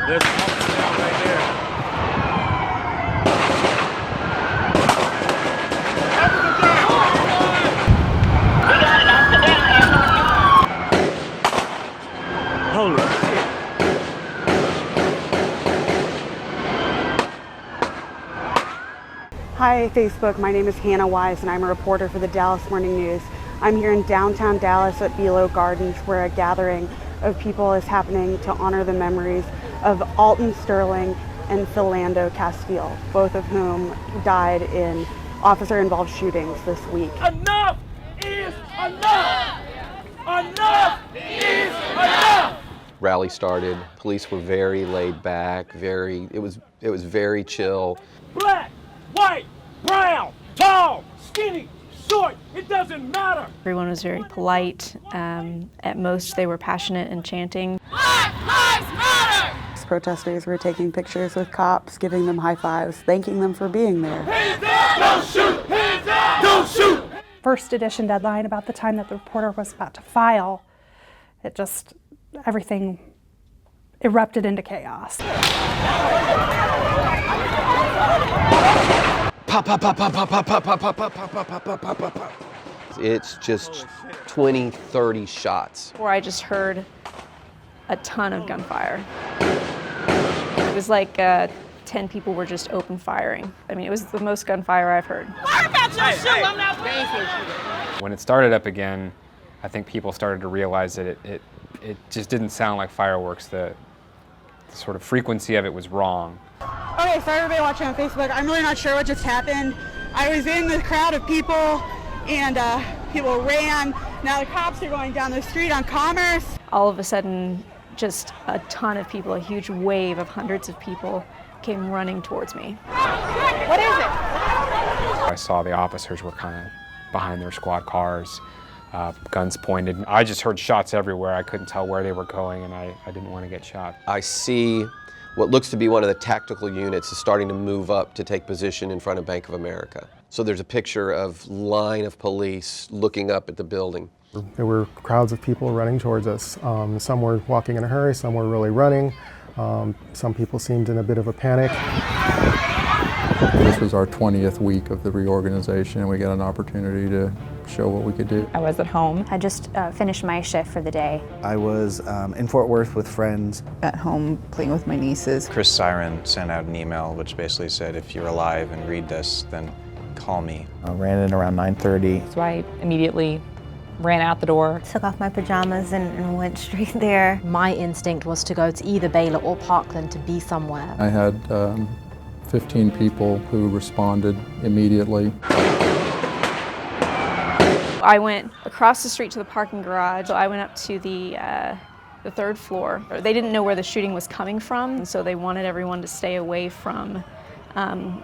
There's an officer down right there. Holy shit. Hi Facebook, my name is Hannah Wise and I'm a reporter for the Dallas Morning News. I'm here in downtown Dallas at Belo Gardens where a gathering of people is happening to honor the memories of Alton Sterling and Philando Castile, both of whom died in officer-involved shootings this week. Enough is enough! Enough is enough! Rally started. Police were very laid back, it was very chill. Black, white, brown, tall, skinny, short, it doesn't matter. Everyone was very polite. At most, they were passionate and chanting. Black Lives Matter! Protesters were taking pictures with cops, giving them high fives, thanking them for being there. Hands up! Don't shoot! Hands up! Don't shoot! First edition deadline, about the time that the reporter was about to file, everything erupted into chaos. Pop, pop, pop, pop, pop, pop, pop, pop, pop, pop, pop, pop, pop, pop, pop. It's just 20, 30 shots. Where I just heard a ton of gunfire. It was like 10 people were just open firing. I mean, it was the most gunfire I've heard. When it started up again, I think people started to realize that it just didn't sound like fireworks. The sort of frequency of it was wrong. Okay, so everybody watching on Facebook, I'm really not sure what just happened. I was in the crowd of people and people ran. Now the cops are going down the street on Commerce. All of a sudden, just a ton of people, a huge wave of hundreds of people came running towards me. What is it? I saw the officers were kind of behind their squad cars, guns pointed. I just heard shots everywhere. I couldn't tell where they were going, and I didn't want to get shot. I see what looks to be one of the tactical units is starting to move up to take position in front of Bank of America. So there's a picture of line of police looking up at the building. There were crowds of people running towards us. Some were walking in a hurry, some were really running. Some people seemed in a bit of a panic. This was our 20th week of the reorganization, and we got an opportunity to show what we could do. I was at home. I just finished my shift for the day. I was in Fort Worth with friends. At home playing with my nieces. Chris Siren sent out an email which basically said, if you're alive and read this, then call me. I ran in around 9:30. So I immediately ran out the door. Took off my pajamas and went straight there. My instinct was to go to either Baylor or Parkland to be somewhere. I had 15 people who responded immediately. I went across the street to the parking garage. So I went up to the third floor. They didn't know where the shooting was coming from, and so they wanted everyone to stay away from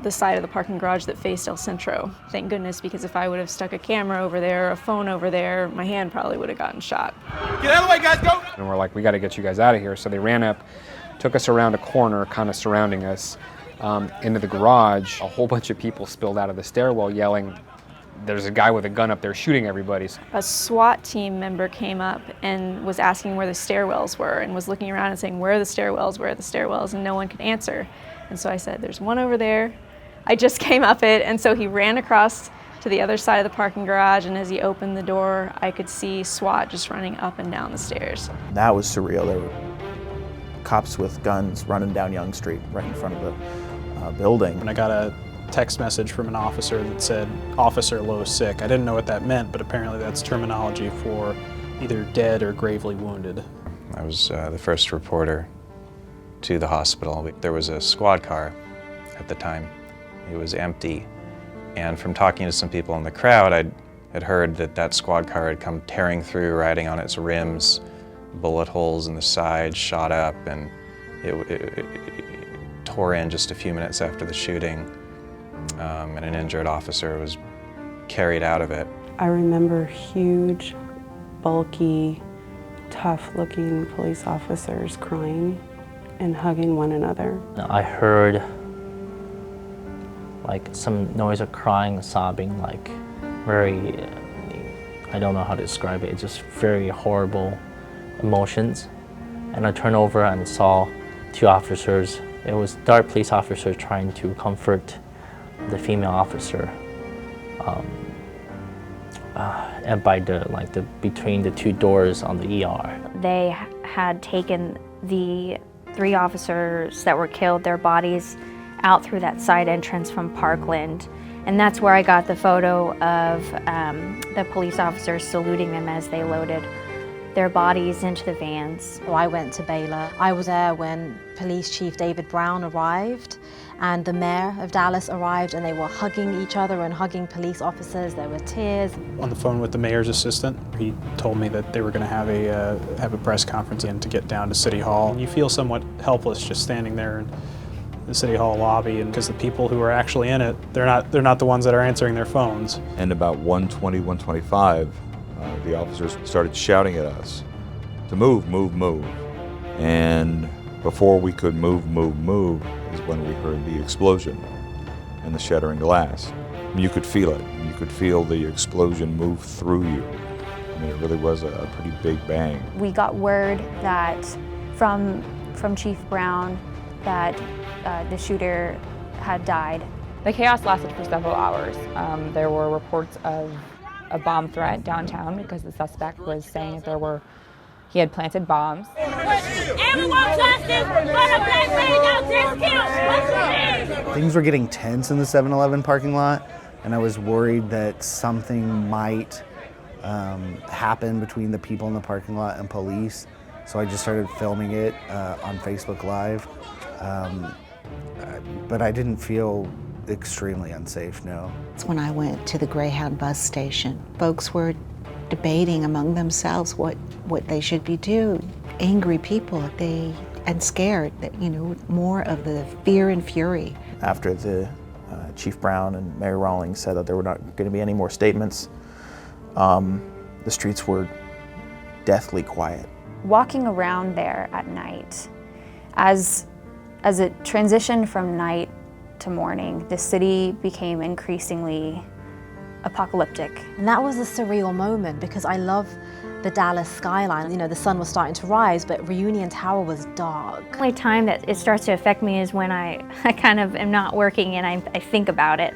the side of the parking garage that faced El Centro. Thank goodness, because if I would have stuck a camera over there, or a phone over there, my hand probably would have gotten shot. Get out of the way, guys, go! And we're like, we got to get you guys out of here. So they ran up, took us around a corner, kind of surrounding us, into the garage. A whole bunch of people spilled out of the stairwell yelling, there's a guy with a gun up there shooting everybody. A SWAT team member came up and was asking where the stairwells were and was looking around and saying, where are the stairwells, where are the stairwells, and no one could answer. And so I said, there's one over there. I just came up it, and so he ran across to the other side of the parking garage, and as he opened the door, I could see SWAT just running up and down the stairs. That was surreal. There were cops with guns running down Young Street right in front of the building. And I got a text message from an officer that said, Officer Low sick. I didn't know what that meant, but apparently that's terminology for either dead or gravely wounded. I was the first reporter to the hospital. There was a squad car at the time. It was empty. And from talking to some people in the crowd, I had heard that that squad car had come tearing through, riding on its rims, bullet holes in the side, shot up, and it tore in just a few minutes after the shooting. And an injured officer was carried out of it. I remember huge, bulky, tough-looking police officers crying and hugging one another. I heard like some noise of crying, sobbing, like very, I don't know how to describe it, it's just very horrible emotions. And I turned over and saw two officers. It was dark police officers trying to comfort the female officer. And by between the two doors on the ER. They had taken the 3 officers that were killed, their bodies out through that side entrance from Parkland. And that's where I got the photo of the police officers saluting them as they loaded their bodies into the vans. So I went to Baylor. I was there when Police Chief David Brown arrived and the mayor of Dallas arrived, and they were hugging each other and hugging police officers. There were tears. On the phone with the mayor's assistant, he told me that they were going to have a press conference and to get down to City Hall. You feel somewhat helpless just standing there in the City Hall lobby, and because the people who are actually in it, they're not the ones that are answering their phones. And about 1:20, 1:25, the officers started shouting at us to move, move, move. And before we could move is when we heard the explosion and the shattering glass. And you could feel it. You could feel the explosion move through you. I mean, it really was a pretty big bang. We got word that from Chief Brown that the shooter had died. The chaos lasted for several hours. There were reports of a bomb threat downtown because the suspect was saying that he had planted bombs. Things were getting tense in the 7-Eleven parking lot, and I was worried that something might happen between the people in the parking lot and police. So I just started filming it on Facebook Live. But I didn't feel extremely unsafe, no. It's when I went to the Greyhound bus station. Folks were debating among themselves what they should be doing. Angry people, and scared, that more of the fear and fury. After the Chief Brown and Mayor Rawlings said that there were not going to be any more statements, the streets were deathly quiet. Walking around there at night, as it transitioned from night to morning, the city became increasingly apocalyptic. And that was a surreal moment because I love the Dallas skyline. The sun was starting to rise, but Reunion Tower was dark. The only time that it starts to affect me is when I kind of am not working and I think about it.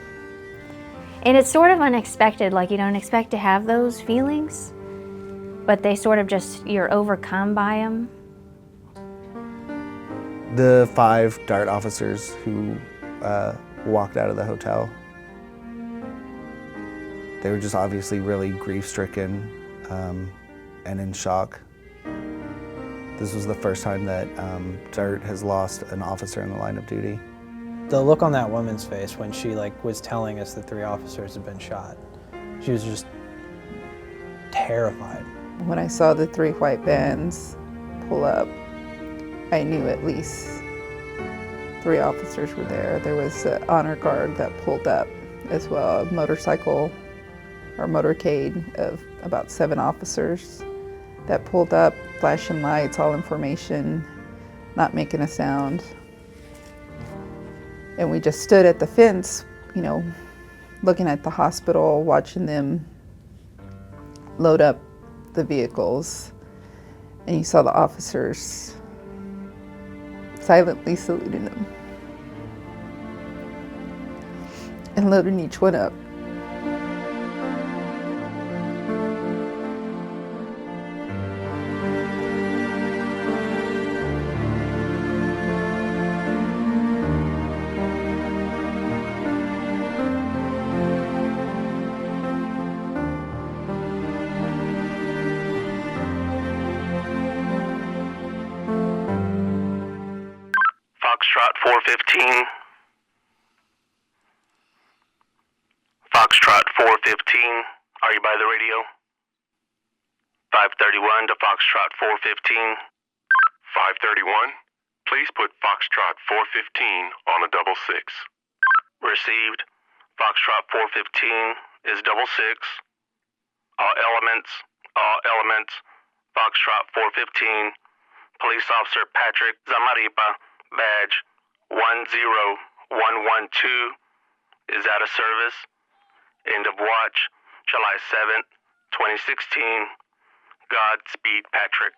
And it's sort of unexpected, like you don't expect to have those feelings, but they sort of you're overcome by them. The 5 DART officers who walked out of the hotel, they were just obviously really grief-stricken and in shock. This was the first time that DART has lost an officer in the line of duty. The look on that woman's face when she was telling us that 3 officers had been shot, she was just terrified. When I saw the 3 white vans pull up, I knew at least 3 officers were there. There was an honor guard that pulled up as well, a motorcycle or motorcade of about 7 officers that pulled up, flashing lights, all information, not making a sound. And we just stood at the fence, looking at the hospital, watching them load up the vehicles. And you saw the officers silently saluting them and loading each one up. Foxtrot 415. Foxtrot 415. Are you by the radio? 531 to Foxtrot 415. 531. Please put Foxtrot 415 on a 66. Received. Foxtrot 415 is 66. All elements. Foxtrot 415. Police Officer Patrick Zamarripa, badge 10112, is out of service. End of watch, July 7th, 2016. Godspeed, Patrick.